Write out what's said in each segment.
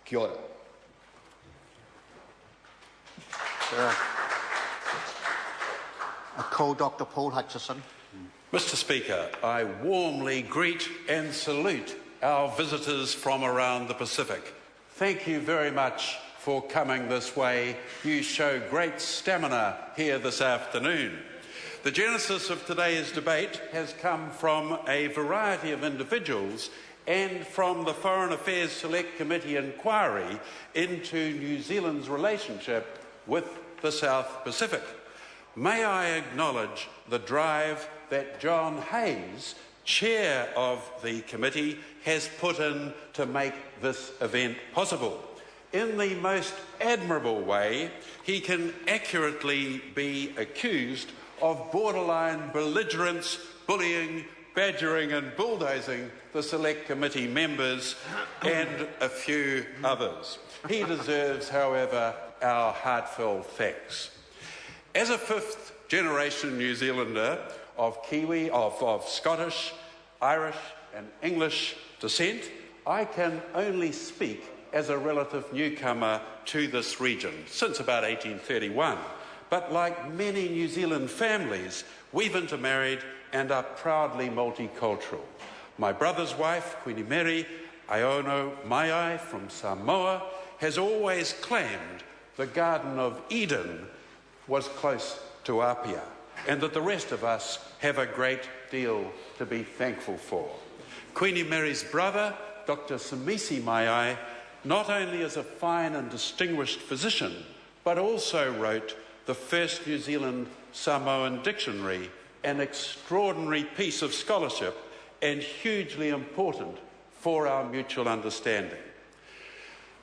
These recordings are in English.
Kia ora. I call Dr. Paul Hutchison. Mr. Speaker, I warmly greet and salute our visitors from around the Pacific. Thank you very much for coming this way. You show great stamina here this afternoon. The genesis of today's debate has come from a variety of individuals and from the Foreign Affairs Select Committee inquiry into New Zealand's relationship with the South Pacific. May I acknowledge the drive that John Hayes, chair of the committee, has put in to make this event possible. In the most admirable way, he can accurately be accused of borderline belligerence, bullying, badgering and bulldozing the Select Committee members and a few others. He deserves, however, our heartfelt thanks. As a fifth-generation New Zealander of Kiwi, of Scottish, Irish and English descent, I can only speak as a relative newcomer to this region since about 1831. But like many New Zealand families, we've intermarried and are proudly multicultural. My brother's wife, Queen Mary Aono Maiai from Samoa, has always claimed the Garden of Eden was close to Apia, and that the rest of us have a great deal to be thankful for. Queen Mary's brother, Dr. Samisi Maiai, not only is a fine and distinguished physician, but also wrote the first New Zealand Samoan dictionary, an extraordinary piece of scholarship and hugely important for our mutual understanding.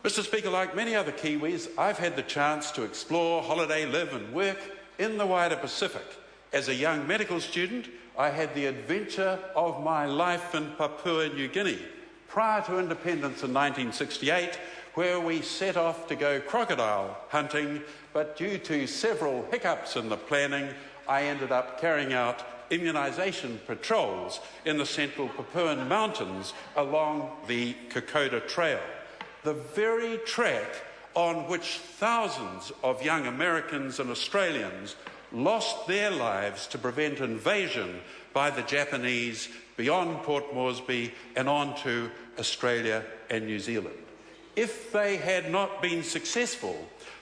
Mr. Speaker, like many other Kiwis, I've had the chance to explore, holiday, live and work in the wider Pacific. As a young medical student, I had the adventure of my life in Papua New Guinea prior to independence in 1968, where we set off to go crocodile hunting, but due to several hiccups in the planning, I ended up carrying out immunisation patrols in the central Papuan mountains along the Kokoda Trail, the very track on which thousands of young Americans and Australians lost their lives to prevent invasion by the Japanese beyond Port Moresby and on to Australia and New Zealand. If they had not been successful,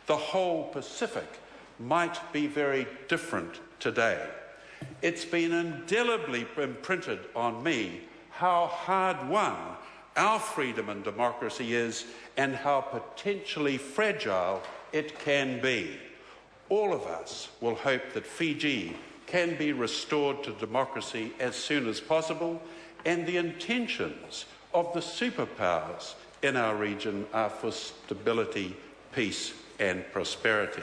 the whole Pacific might be very different today. It's been indelibly imprinted on me how hard won our freedom and democracy is and how potentially fragile it can be. All of us will hope that Fiji can be restored to democracy as soon as possible, and the intentions of the superpowers in our region are for stability, peace and prosperity.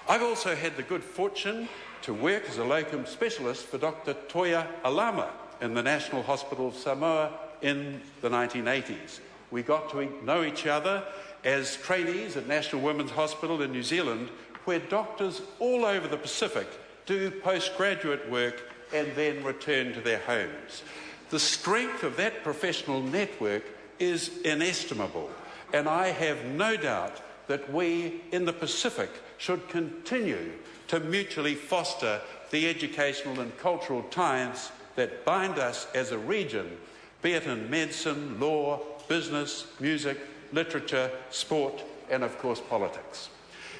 I've also had the good fortune to work as a locum specialist for Dr. Toia Alama in the National Hospital of Samoa in the 1980s. We got to know each other as trainees at National Women's Hospital in New Zealand, where doctors all over the Pacific do postgraduate work and then return to their homes. The strength of that professional network is inestimable, and I have no doubt that we in the Pacific should continue to mutually foster the educational and cultural ties that bind us as a region, be it in medicine, law, business, music, literature, sport, and of course politics.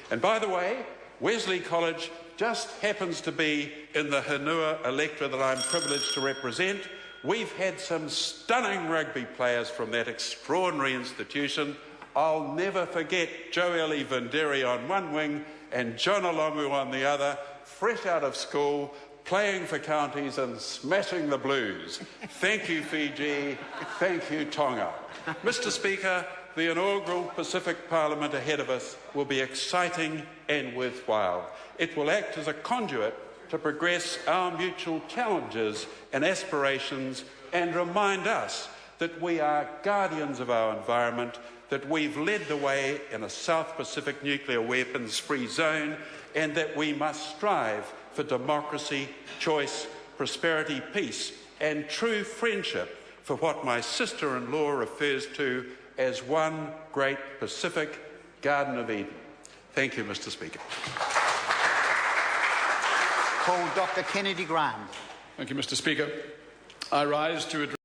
And by the way, Wesley College just happens to be in the Henua electorate that I'm privileged to represent. We've had some stunning rugby players from that extraordinary institution. I'll never forget Joeli Vinderi on one wing and Jonah Lomu on the other, fresh out of school, playing for counties and smashing the Blues. Thank you, Fiji. Thank you, Tonga. Mr. Speaker, the inaugural Pacific Parliament ahead of us will be exciting and worthwhile. It will act as a conduit to progress our mutual challenges and aspirations and remind us that we are guardians of our environment, that we've led the way in a South Pacific nuclear weapons-free zone, and that we must strive for democracy, choice, prosperity, peace, and true friendship for what my sister-in-law refers to as one great Pacific Garden of Eden. Thank you, Mr. Speaker. Call Dr. Kennedy Graham. Thank you, Mr. Speaker. I rise to address